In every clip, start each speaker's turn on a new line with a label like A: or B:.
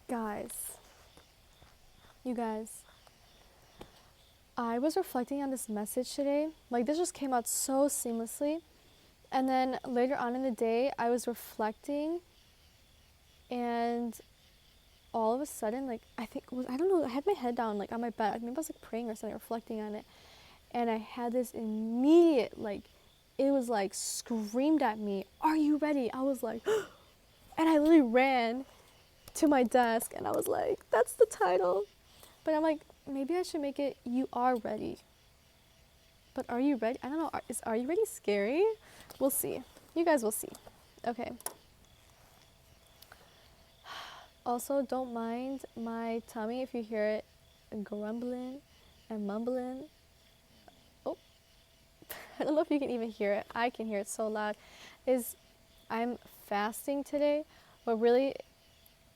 A: Guys, you guys, I was reflecting on this message today. Like, this just came out so seamlessly. And then later on in the day, I was reflecting, and all of a sudden, like, I don't know, I had my head down, like, on my bed. Maybe I was, like, praying or something, reflecting on it. And I had this immediate, like, it was, like, screamed at me, "Are you ready?" I was like, and I literally ran to my desk, and I was like, that's the title. But I'm like, maybe I should make it, "You are ready." But are you ready? I don't know. Is "Are you ready" scary? We'll see. You guys will see. Okay. Also, don't mind my tummy if you hear it grumbling and mumbling. Oh, I don't know if you can even hear it. I can hear it so loud. I'm fasting today, but really,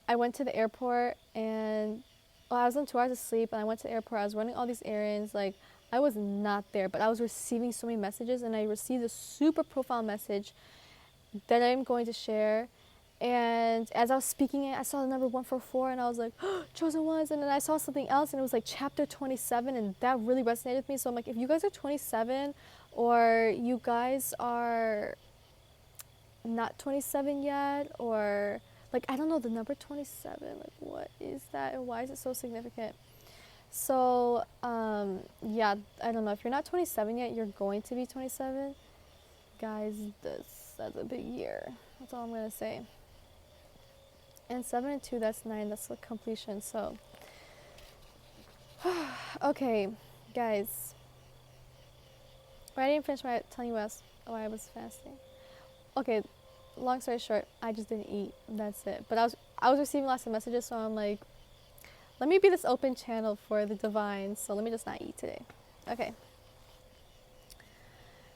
A: I went to the airport and I was on 2 hours of sleep, and I went to the airport. I was running all these errands. Like, I was not there, but I was receiving so many messages, and I received a super profound message that I'm going to share. And as I was speaking it, I saw the number 144, and I was like, chosen ones. And then I saw something else, and it was like chapter 27, and that really resonated with me. So I'm like, if you guys are 27, or you guys are not 27 yet, or like, I don't know, the number 27, like, what is that and why is it so significant? So yeah, I don't know, if you're not 27 yet, you're going to be 27. Guys, that's a big year. That's all I'm gonna say. And 7 and 2, that's 9, that's the completion. So okay, guys, I didn't finish telling you why I was fasting. Okay, long story short, I just didn't eat. That's it. But I was receiving lots of messages, so I'm like, let me be this open channel for the divine. So let me just not eat today. Okay.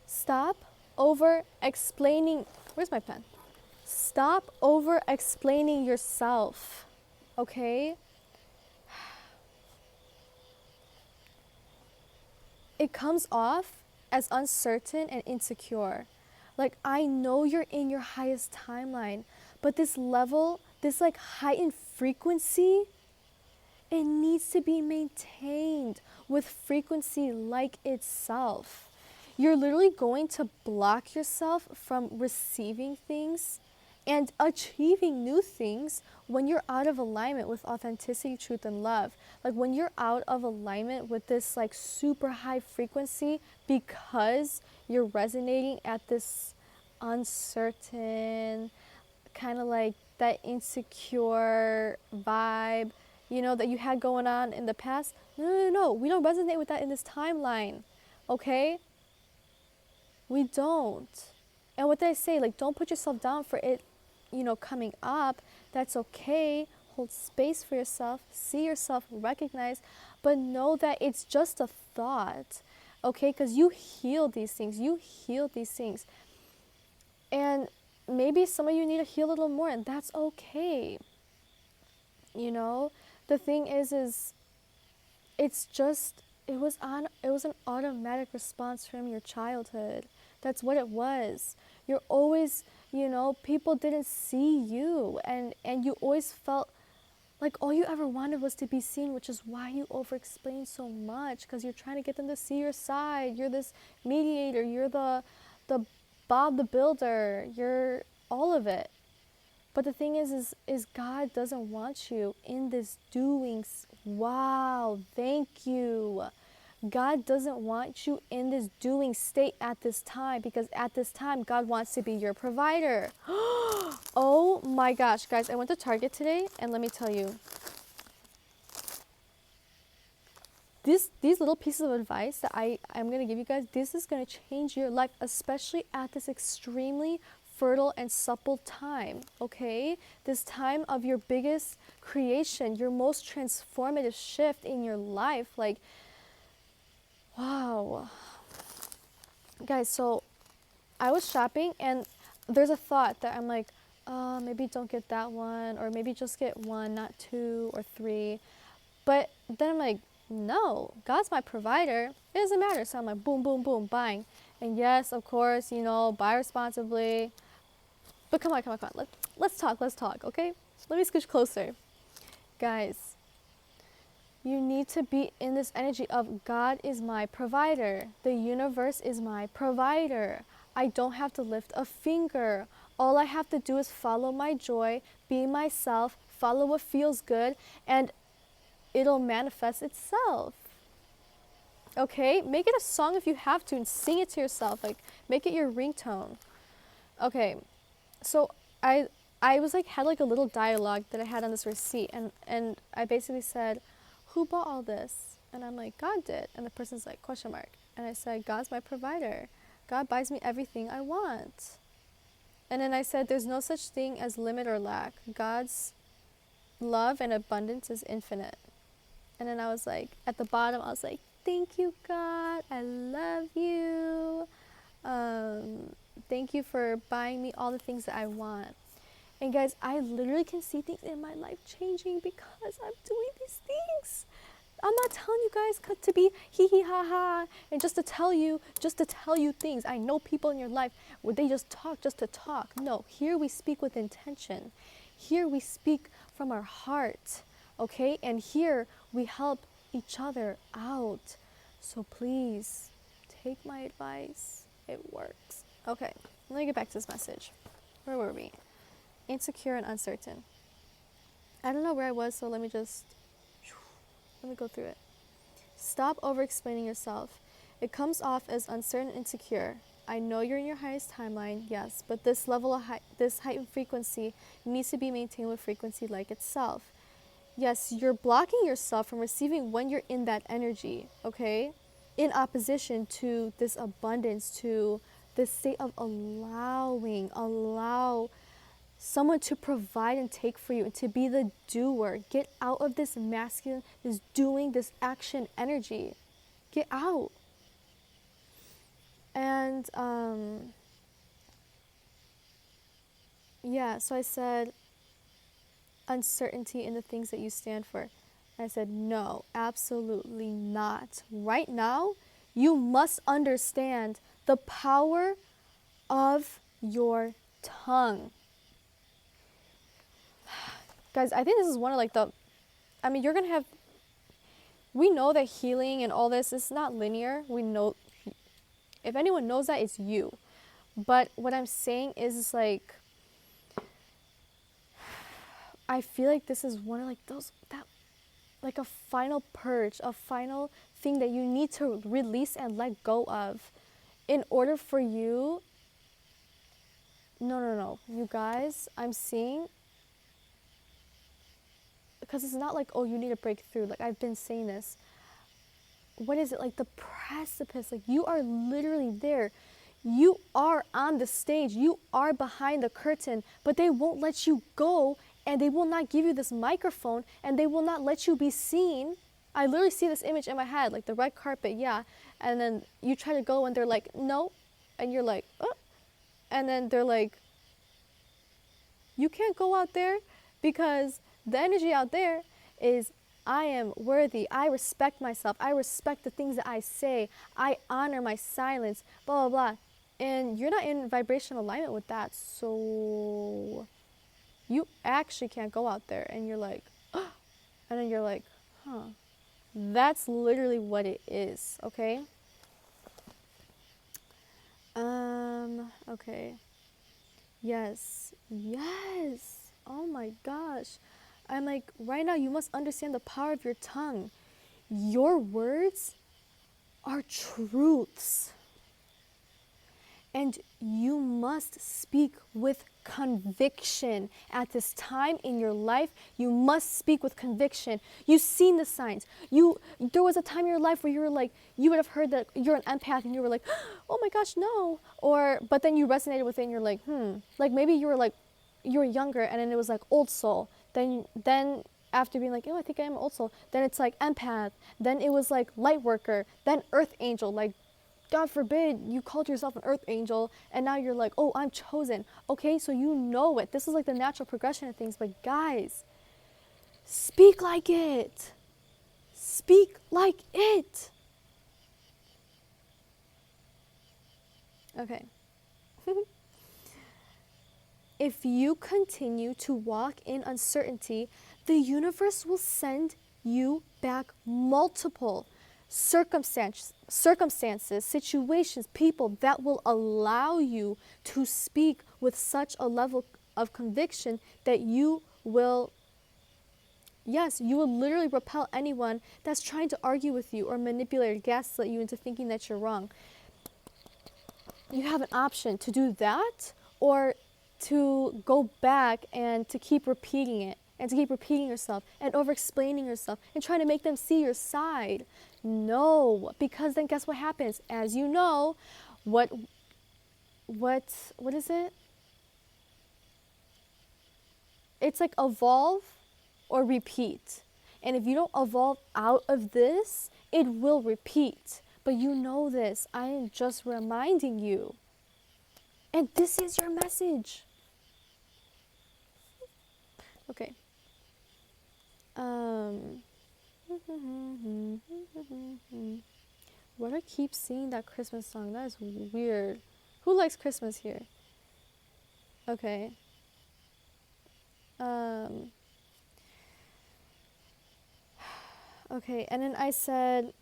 A: Stop over explaining. Where's my pen? Stop over explaining yourself. Okay? It comes off as uncertain and insecure. Like, I know you're in your highest timeline, but this level, this like heightened frequency, it needs to be maintained with frequency like itself. You're literally going to block yourself from receiving things and achieving new things when you're out of alignment with authenticity, truth, and love. Like, when you're out of alignment with this like super high frequency because you're resonating at this uncertain, kind of like that insecure vibe, you know, that you had going on in the past. No, we don't resonate with that in this timeline, okay? We don't. And what did I say? Like, don't put yourself down for it, you know, coming up. That's okay. Hold space for yourself, see yourself, recognize, but know that it's just a thought, okay? Because you heal these things. And maybe some of you need to heal a little more, and that's okay. You know, the thing is it's just, it was an automatic response from your childhood. That's what it was. You're always, you know, people didn't see you, and you always felt like all you ever wanted was to be seen, which is why you over-explain so much, because you're trying to get them to see your side. You're this mediator. You're the Bob the Builder. You're all of it. But the thing is God doesn't want you in this doing. Wow, thank you. God doesn't want you in this doing state at this time, because at this time, God wants to be your provider. Oh my gosh, guys, I went to Target today, and let me tell you, these little pieces of advice that I'm going to give you guys, this is going to change your life, especially at this extremely fertile and supple time, okay? This time of your biggest creation, your most transformative shift in your life. Like, wow. Guys, so I was shopping, and there's a thought that I'm like, maybe don't get that one, or maybe just get one, not 2 or 3. But then I'm like, no, God's my provider. It doesn't matter. So I'm like, boom, boom, boom, buying. And yes, of course, you know, buy responsibly. But come on. Let's talk, okay? Let me scooch closer. Guys, you need to be in this energy of God is my provider. The universe is my provider. I don't have to lift a finger. All I have to do is follow my joy, be myself, follow what feels good, and it'll manifest itself. Okay? Make it a song if you have to and sing it to yourself. Like, make it your ringtone. Okay. So I was like, had like a little dialogue that I had on this receipt, and I basically said, who bought all this? And I'm like, God did. And the person's like, question mark. And I said, God's my provider. God buys me everything I want. And then I said, there's no such thing as limit or lack. God's love and abundance is infinite. And then I was like, at the bottom, I was like, thank you, God. I love you. Thank you for buying me all the things that I want. And guys, I literally can see things in my life changing because I'm doing these things. I'm not telling you guys to be hee hee ha ha and just to tell you things. I know people in your life where they just talk just to talk. No, here we speak with intention. Here we speak from our heart, okay? And here we help each other out. So please take my advice. It works. Okay, let me get back to this message. Where were we? Insecure and uncertain. I don't know where I was, so let me go through it. Stop over-explaining yourself. It comes off as uncertain and insecure. I know you're in your highest timeline, yes, but this level of this heightened frequency needs to be maintained with frequency like itself. Yes, you're blocking yourself from receiving when you're in that energy, okay? In opposition to this abundance, to this state of allow someone to provide and take for you and to be the doer. Get out of this masculine, this doing, this action energy. Get out. And so I said uncertainty in the things that you stand for. I said, no, absolutely not. Right now, you must understand the power of your tongue. Guys, I think this is one of you're going to have, we know that healing and all this is not linear. We know, if anyone knows that, it's you. But what I'm saying is like, I feel like this is one of a final purge, a final thing that you need to release and let go of in order for you. No. You guys, I'm seeing, because it's not like, oh, you need to break through. Like, I've been saying this. What is it? Like the precipice. Like, you are literally there. You are on the stage. You are behind the curtain, but they won't let you go, and they will not give you this microphone, and they will not let you be seen. I literally see this image in my head, like the red carpet, yeah. And then you try to go, and they're like, no. And you're like, oh. And then they're like, you can't go out there because the energy out there is, I am worthy. I respect myself. I respect the things that I say. I honor my silence, blah, blah, blah. And you're not in vibrational alignment with that. So you actually can't go out there. And you're like, oh. And then you're like, huh. That's literally what it is, okay? Okay. Yes. Oh my gosh. I'm like, right now you must understand the power of your tongue. Your words are truths. And you must speak with conviction. At this time in your life, you must speak with conviction. You've seen the signs. There was a time in your life where you were like, you would have heard that you're an empath and you were like, oh my gosh, no. But then you resonated with it and you're like, Like maybe you were younger and then it was like old soul. Then after being like, oh, I think I am old soul. Then it's like empath. Then it was like light worker. Then earth angel. Like, God forbid you called yourself an earth angel and now you're like, oh, I'm chosen. Okay, so you know it. This is like the natural progression of things. But guys, speak like it. Speak like it. Okay. If you continue to walk in uncertainty, the universe will send you back multiple circumstances, situations, people that will allow you to speak with such a level of conviction that you will, yes, you will literally repel anyone that's trying to argue with you or manipulate or gaslight you into thinking that you're wrong. You have an option to do that, or to go back and to keep repeating it and to keep repeating yourself and over explaining yourself and trying to make them see your side. No, because then guess what happens? As you know, what is it? It's like evolve or repeat. And if you don't evolve out of this, it will repeat. But you know this. I am just reminding you. And this is your message. Okay. Why do I keep singing that Christmas song? That is weird. Who likes Christmas here? Okay. Okay, and then I said,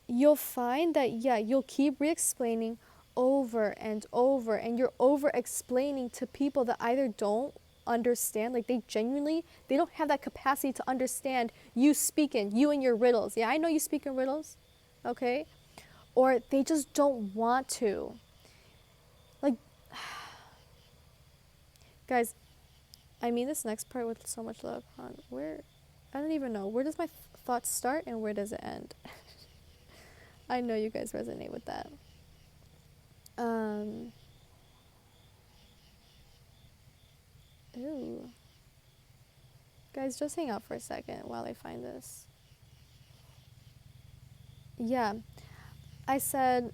A: you'll find that, yeah, you'll keep re-explaining over and over, and you're over-explaining to people that either don't understand, like they don't have that capacity to understand you speaking, you and your riddles. Yeah, I know you speak in riddles, okay? Or they just don't want to. Like, guys, I mean this next part with so much love. I don't even know. Where does my thoughts start and where does it end? I know you guys resonate with that. Ooh. Guys, just hang out for a second while I find this. Yeah. I said,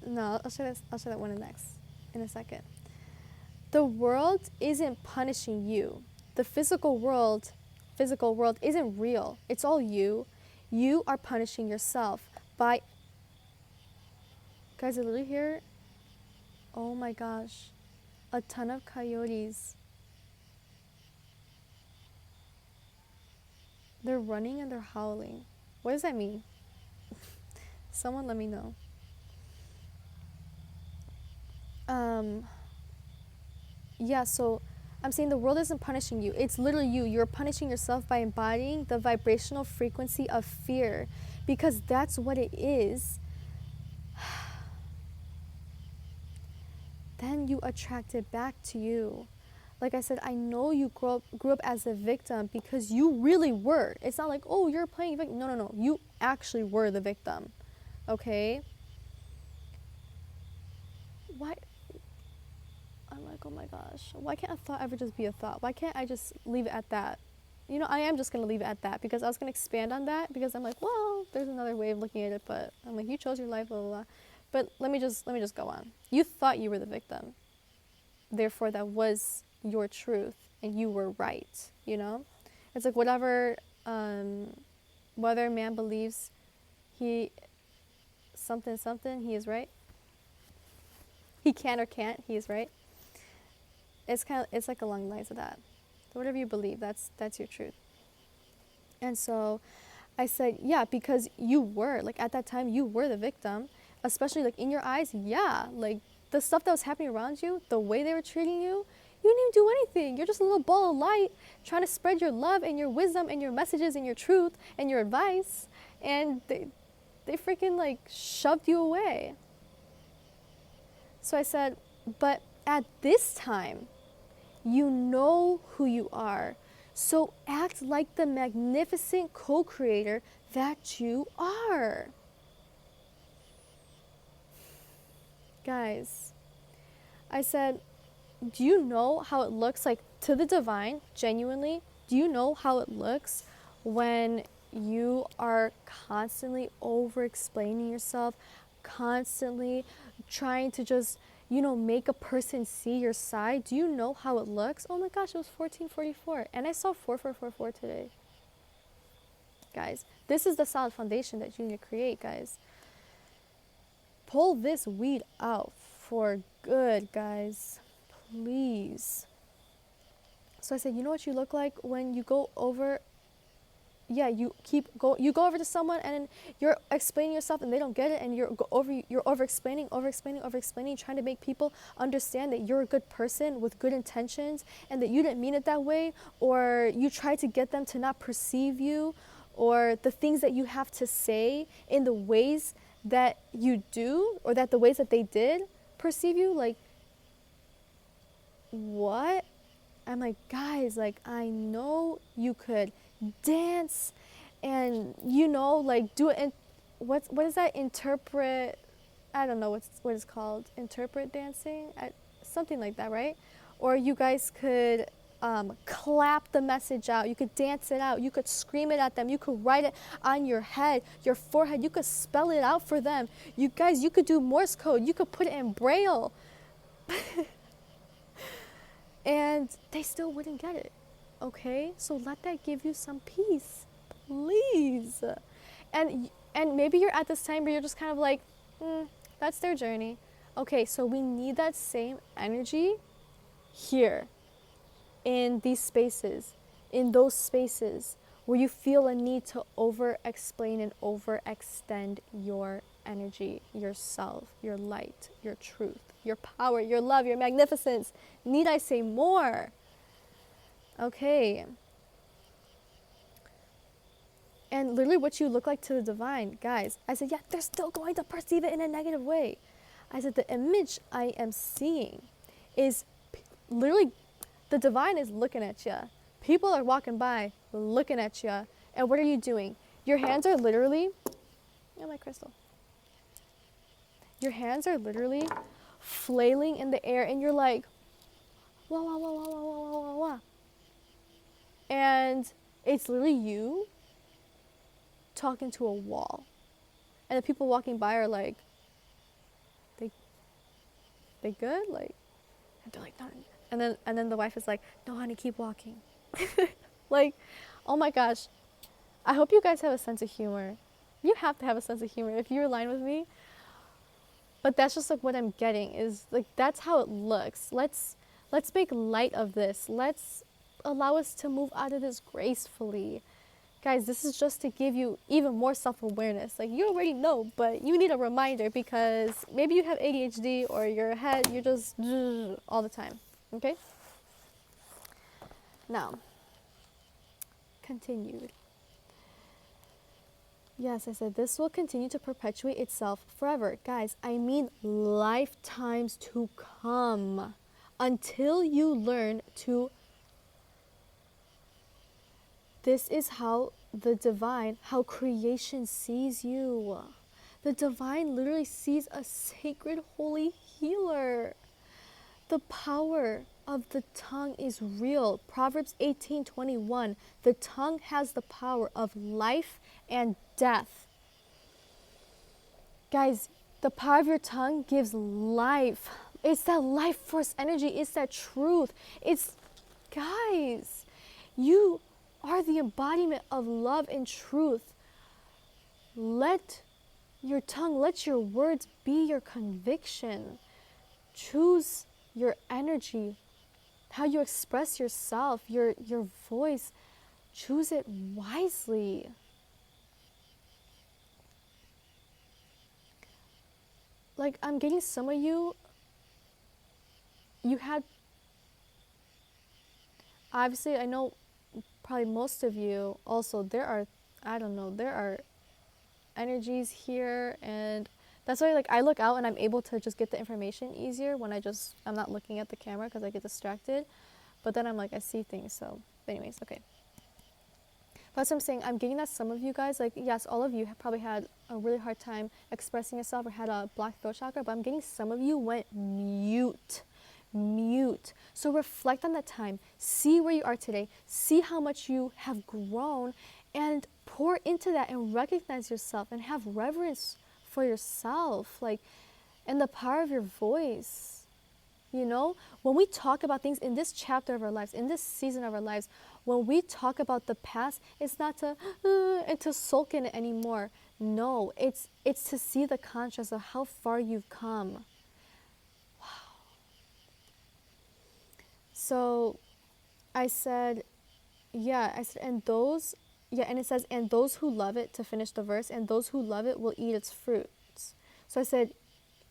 A: no, I'll show that one in a second. The world isn't punishing you. The physical world isn't real. It's all you. You are punishing yourself by... Guys, I literally hear, oh my gosh, a ton of coyotes. They're running and they're howling. What does that mean? Someone let me know. Yeah, so I'm saying the world isn't punishing you. It's literally you. You're punishing yourself by embodying the vibrational frequency of fear, because that's what it is. Then you attract it back to you. Like I said, I know you grew up as a victim because you really were. It's not like, oh, you're playing victim. No. You actually were the victim. Okay? Why? I'm like, oh my gosh. Why can't a thought ever just be a thought? Why can't I just leave it at that? You know, I am just going to leave it at that because I was going to expand on that because I'm like, well, there's another way of looking at it, but I'm like, you chose your life, blah, blah, blah. But let me just go on. You thought you were the victim. Therefore, that was your truth and you were right, you know? It's like whether a man believes he something, he is right. He can or can't, he is right. It's like along the lines of that. So whatever you believe, that's your truth. And so I said, yeah, because you were, like at that time, you were the victim, especially like in your eyes, yeah, like the stuff that was happening around you, the way they were treating you, you didn't even do anything. You're just a little ball of light trying to spread your love and your wisdom and your messages and your truth and your advice, and they freaking like shoved you away. So I said, but at this time, you know who you are. So act like the magnificent co-creator that you are. Guys, I said, do you know how it looks like to the divine, genuinely? Do you know how it looks when you are constantly over-explaining yourself, constantly trying to just, you know, make a person see your side? Do you know how it looks? Oh my gosh, it was 1444. And I saw 4444 today. Guys, this is the solid foundation that you need to create, guys. Pull this weed out. for good, guys. Please. So I said, you know what you look like when you go over, yeah, you go over to someone and you're explaining yourself and they don't get it, and you're over explaining, trying to make people understand that you're a good person with good intentions and that you didn't mean it that way, or you try to get them to not perceive you or the things that you have to say in the ways that you do, or that the ways that they did perceive you. Like, what? I'm like, guys, like, I know you could dance and, you know, like, do it. And what is that? Interpret, I don't know what it's called. Interpret dancing? Something like that, right? Or you guys could clap the message out. You could dance it out. You could scream it at them. You could write it on your head, your forehead. You could spell it out for them. You guys, you could do Morse code. You could put it in Braille. And they still wouldn't get it, okay? So let that give you some peace, please. And maybe you're at this time where you're just kind of like, that's their journey. Okay, so we need that same energy here, in these spaces, in those spaces where you feel a need to over-explain and overextend your energy, yourself, your light, your truth, your power, your love, your magnificence. Need I say more? Okay. And literally what you look like to the divine, guys, I said, yeah, they're still going to perceive it in a negative way. I said, the image I am seeing is literally, the divine is looking at you. People are walking by, looking at you. And what are you doing? Your hands are literally, oh, my crystal. Your hands are literally flailing in the air, and you're like, wah, wah, wah, wah, wah, wah, wah, wah, wah. And it's literally you talking to a wall. And the people walking by are like, they good? Like, and they're like, no. And then the wife is like, no, honey, keep walking. Like, oh my gosh. I hope you guys have a sense of humor. You have to have a sense of humor if you're aligned with me. But that's just like what I'm getting, is like, that's how it looks. Let's make light of this. Let's allow us to move out of this gracefully. Guys, this is just to give you even more self-awareness. Like, you already know, but you need a reminder, because maybe you have ADHD, or your head, you're just all the time. Okay? Now, continued. Yes, I said this will continue to perpetuate itself forever. Guys, I mean lifetimes to come, until you learn to. This is how the divine, how creation sees you. The divine literally sees a sacred, holy healer. The power of the tongue is real. Proverbs 18:21. The tongue has the power of life and death. Guys, the power of your tongue gives life. It's that life force energy. It's that truth. Guys, you are the embodiment of love and truth. Let your tongue, let your words be your conviction. Choose your energy, how you express yourself, your voice. Choose it wisely. Like, I'm getting some of you had, obviously, I know probably most of you also, there are energies here, and that's why, like, I look out and I'm able to just get the information easier when I'm not looking at the camera, because I get distracted. But then I'm like, I see things. So anyways, okay. But that's what I'm saying. I'm getting that some of you guys, like, yes, all of you have probably had a really hard time expressing yourself or had a blocked throat chakra, but I'm getting some of you went mute. So reflect on that time. See where you are today. See how much you have grown, and pour into that and recognize yourself and have reverence for yourself, like, and the power of your voice. You know, when we talk about things in this chapter of our lives, in this season of our lives, when we talk about the past, it's not to and to sulk in it anymore. No, it's to see the contrast of how far you've come. So I said, yeah, I said, and those, yeah, and it says, and those who love it, to finish the verse, and those who love it will eat its fruits. So I said,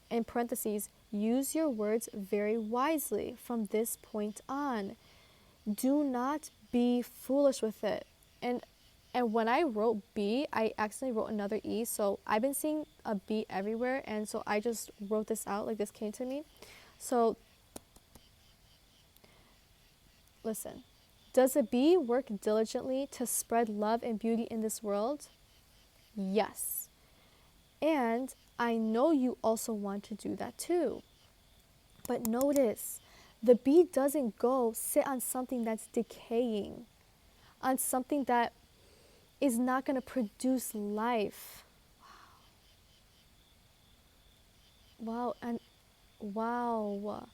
A: in parentheses, use your words very wisely from this point on. Do not be foolish with it. And when I wrote B, I accidentally wrote another E. So I've been seeing a B everywhere, and so I just wrote this out, like this came to me. So listen. Does a bee work diligently to spread love and beauty in this world? Yes. And I know you also want to do that too. But notice, the bee doesn't go sit on something that's decaying, on something that is not going to produce life. Wow, and wow,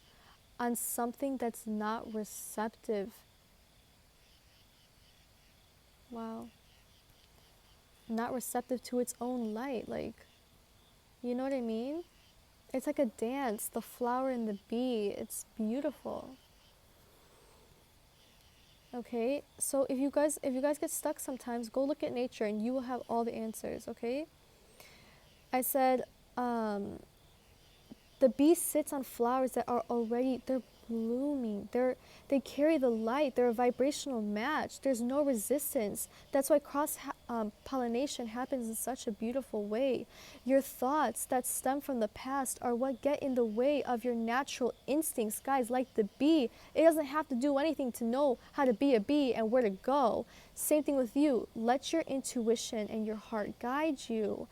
A: on something that's not receptive. Wow, not receptive to its own light. Like, you know what I mean? It's like a dance, the flower and the bee. It's beautiful. Okay, so if you guys get stuck sometimes, go look at nature and you will have all the answers. Okay, I said the bee sits on flowers that are already, they're blooming. They carry the light. They're a vibrational match. There's no resistance. That's why cross pollination happens in such a beautiful way. Your thoughts that stem from the past are what get in the way of your natural instincts. Guys, like the bee, it doesn't have to do anything to know how to be a bee and where to go. Same thing with you. Let your intuition and your heart guide you.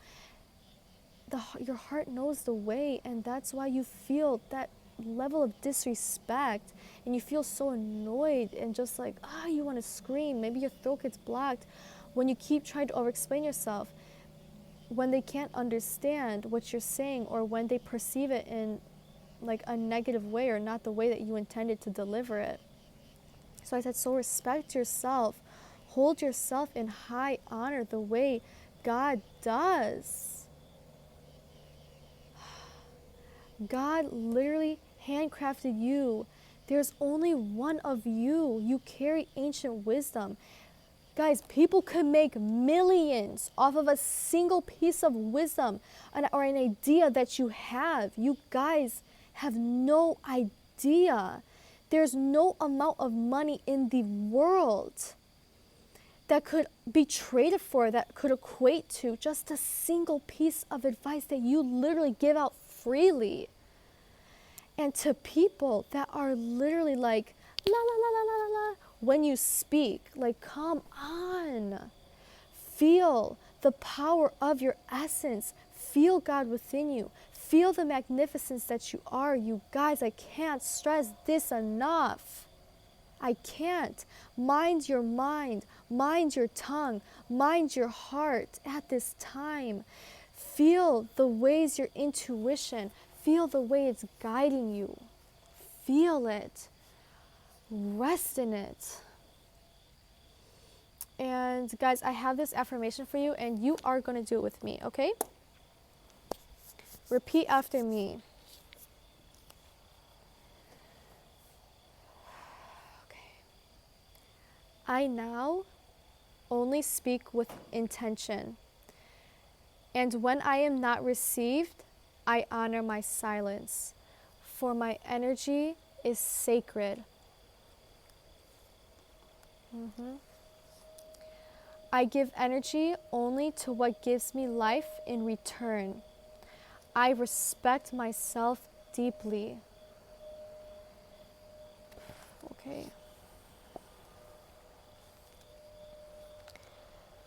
A: Your heart knows the way, and that's why you feel that level of disrespect and you feel so annoyed and just like, you want to scream. Maybe your throat gets blocked when you keep trying to over-explain yourself, when they can't understand what you're saying, or when they perceive it in like a negative way or not the way that you intended to deliver it. So I said, so respect yourself, hold yourself in high honor the way God does. God literally handcrafted you. There's only one of you. You carry ancient wisdom. Guys, people could make millions off of a single piece of wisdom or an idea that you have. You guys have no idea. There's no amount of money in the world that could be traded for, that could equate to just a single piece of advice that you literally give out freely. And to people that are literally like, la la la la la la, when you speak, like, come on. Feel the power of your essence. Feel God within you. Feel the magnificence that you are. You guys, I can't stress this enough. I can't. Mind your mind. Mind your tongue. Mind your heart at this time. Feel the ways your intuition, feel the way it's guiding you. Feel it. Rest in it. And guys, I have this affirmation for you, and you are going to do it with me, okay? Repeat after me. Okay. I now only speak with intention. And when I am not received, I honor my silence, for my energy is sacred. I give energy only to what gives me life in return. I respect myself deeply. Okay.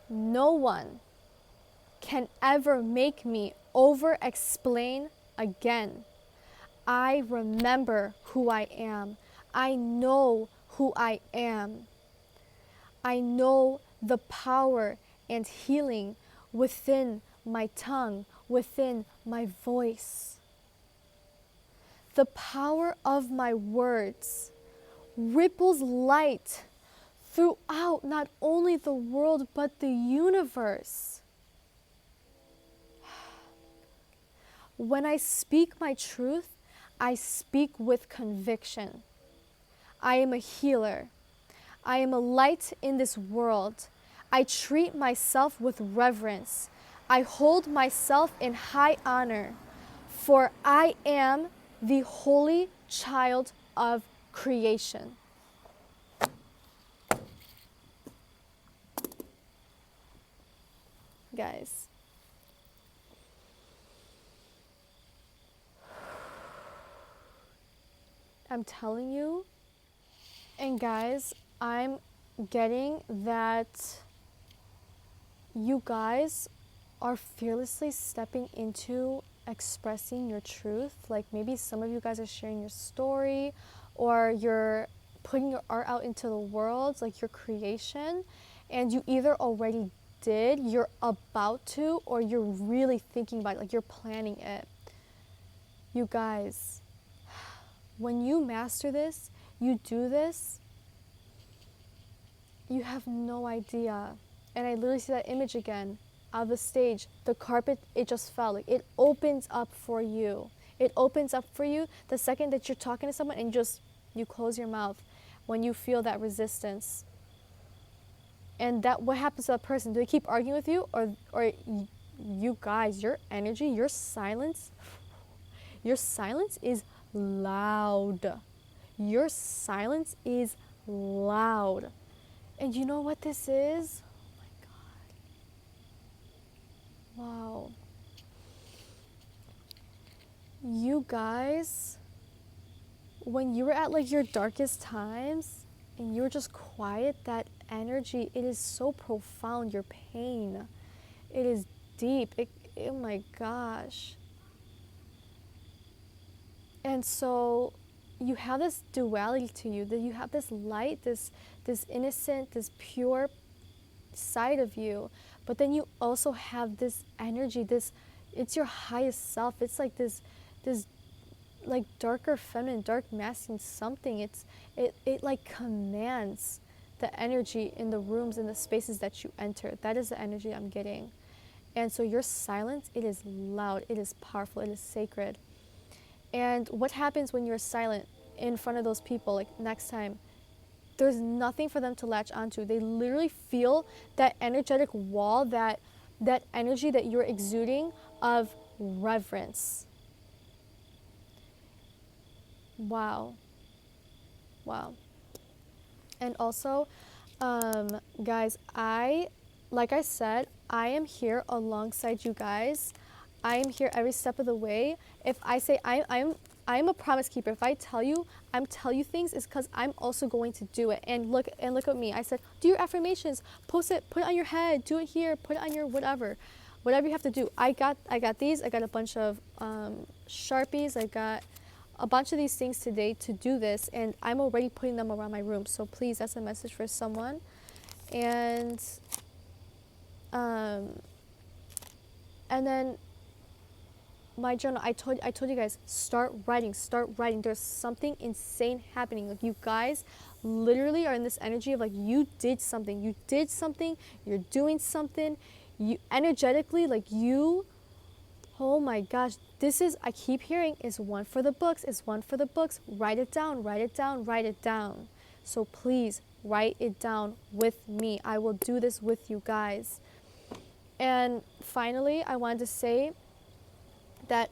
A: No one can ever make me over-explain again. I remember who I am. I know who I am. I know the power and healing within my tongue, within my voice. The power of my words ripples light throughout not only the world but the universe. When I speak my truth, I speak with conviction. I am a healer. I am a light in this world. I treat myself with reverence. I hold myself in high honor, for I am the holy child of creation. Guys, I'm telling you, and guys, I'm getting that you guys are fearlessly stepping into expressing your truth. Like maybe some of you guys are sharing your story, or you're putting your art out into the world, like your creation, and you either already did, you're about to, or you're really thinking about it, like you're planning it. You guys, when you master this, you do this, you have no idea. And I literally see that image again of the stage, the carpet, it just fell. Like it opens up for you. It opens up for you the second that you're talking to someone and you close your mouth when you feel that resistance. And that, what happens to that person? Do they keep arguing with you, or you guys, your energy, your silence is loud. Your silence is loud. And you know what this is? Wow. You guys, when you were at like your darkest times and you were just quiet, that energy, it is so profound, your pain. It is deep. Oh my gosh. And so you have this duality to you, that you have this light, this innocent, this pure side of you, but then you also have this energy, it's your highest self. It's like this like darker feminine, dark masculine something. It like commands the energy in the rooms, in the spaces that you enter. That is the energy I'm getting. And so your silence, it is loud, it is powerful, it is sacred. And what happens when you're silent in front of those people, like next time, there's nothing for them to latch onto. They literally feel that energetic wall, that energy that you're exuding of reverence. Wow. Wow. And also, guys, like I said, I am here alongside you guys. I am here every step of the way. If I say I'm a promise keeper. If I tell you, I'm telling you things, is because I'm also going to do it. And look at me. I said, do your affirmations, post it, put it on your head, do it here, put it on your whatever you have to do. I got these. I got a bunch of Sharpies. I got a bunch of these things today to do this, and I'm already putting them around my room. So please, that's a message for someone. And then my journal, I told you guys, start writing. There's something insane happening. Like you guys literally are in this energy of like you did something, you're doing something, you energetically, like you, oh my gosh, this is, I keep hearing, is one for the books, write it down. So please write it down with me. I will do this with you guys. And finally, I wanted to say that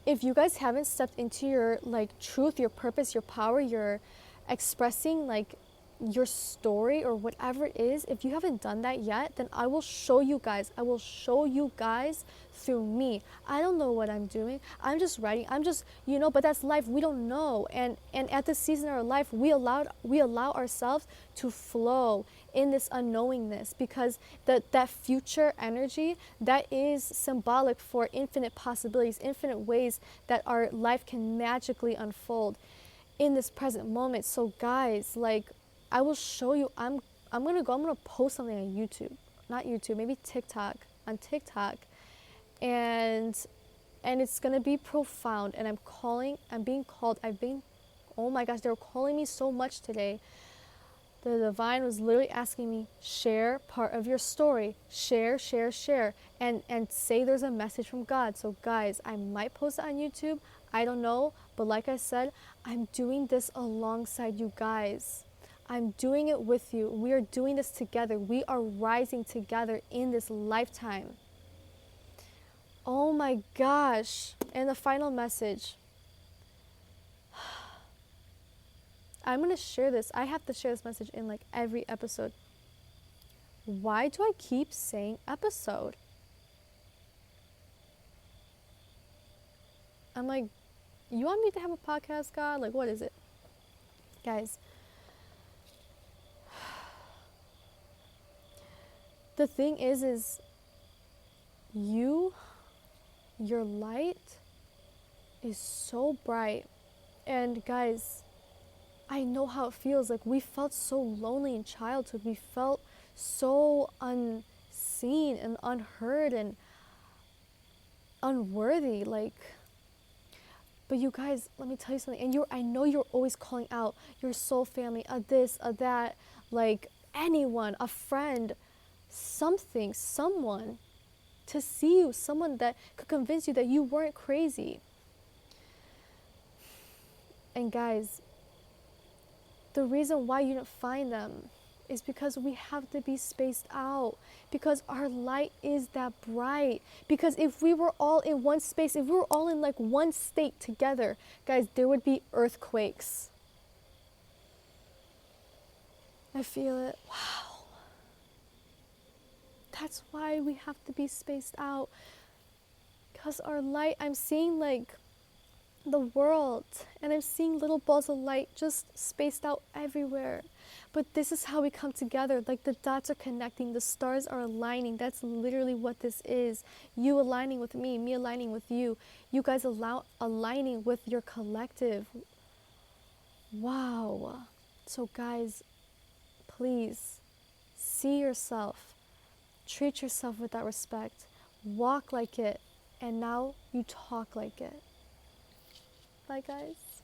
A: if you guys haven't stepped into your like truth, your purpose, your power, your expressing like your story or whatever it is, if you haven't done that yet, then I will show you guys through me. I don't know what I'm doing. I'm just writing. I'm just, but that's life. We don't know. And at this season of our life, we allow ourselves to flow in this unknowingness, because that future energy, that is symbolic for infinite possibilities, infinite ways that our life can magically unfold in this present moment. So guys, like, I will show you. I'm gonna post something on YouTube, not YouTube, maybe TikTok, on TikTok, and it's gonna be profound. And I'm being called. Oh my gosh, they were calling me so much today. The divine was literally asking me, share part of your story, share, and say there's a message from God. So guys, I might post it on YouTube. I don't know, but like I said, I'm doing this alongside you guys. I'm doing it with you. We are doing this together. We are rising together in this lifetime. Oh my gosh. And the final message. I'm going to share this. I have to share this message in like every episode. Why do I keep saying episode? I'm like, you want me to have a podcast, God? Like, what is it? Guys, the thing is your light is so bright. And guys, I know how it feels. Like, we felt so lonely in childhood. We felt so unseen and unheard and unworthy. Like, but you guys, let me tell you something. And I know you're always calling out your soul family, a this, a that, like anyone, a friend, something, someone to see you, someone that could convince you that you weren't crazy. And guys, the reason why you didn't find them is because we have to be spaced out, because our light is that bright. Because if we were all in one space, if we were all in like one state together, guys, there would be earthquakes. I feel it. Wow. That's why we have to be spaced out. Because our light, I'm seeing like the world, and I'm seeing little balls of light just spaced out everywhere. But this is how we come together. Like, the dots are connecting, the stars are aligning. That's literally what this is. You aligning with me aligning with you, you guys aligning with your collective. Wow. So guys, please see yourself, treat yourself with that respect, walk like it, and now you talk like it. Bye guys.